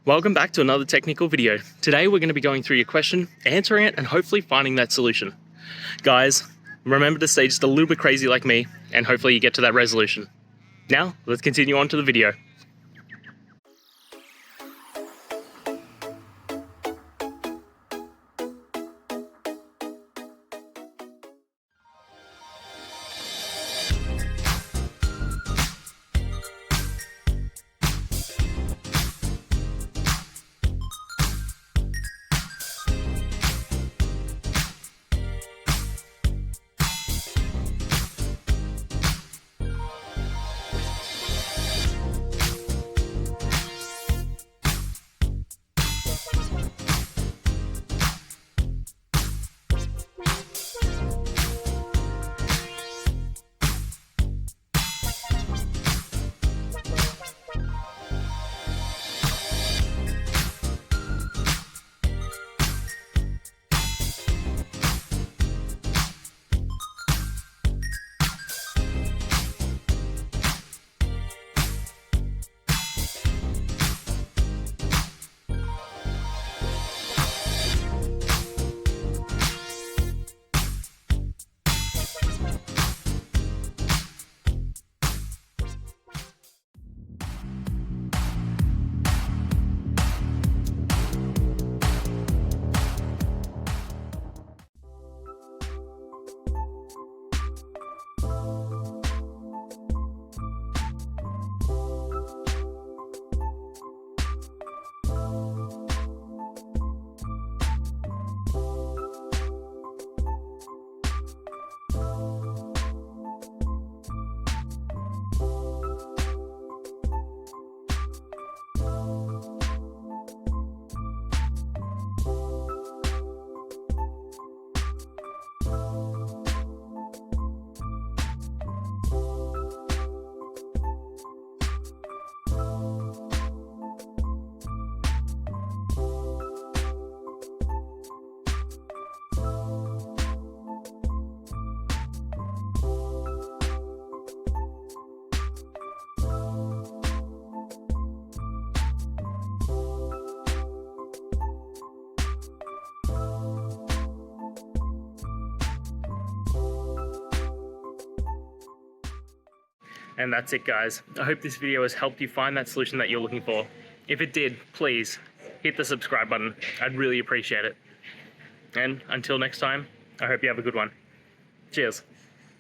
Welcome back to another technical video. Today we're going to be going through your question, answering it, and hopefully finding that solution. Guys, remember to stay just a little bit crazy like me, and hopefully you get to that resolution. Now, let's continue on to the video. And that's it, guys. I hope this video has helped you find that solution that you're looking for. If it did, please hit the subscribe button. I'd really appreciate it. And until next time, I hope you have a good one. Cheers.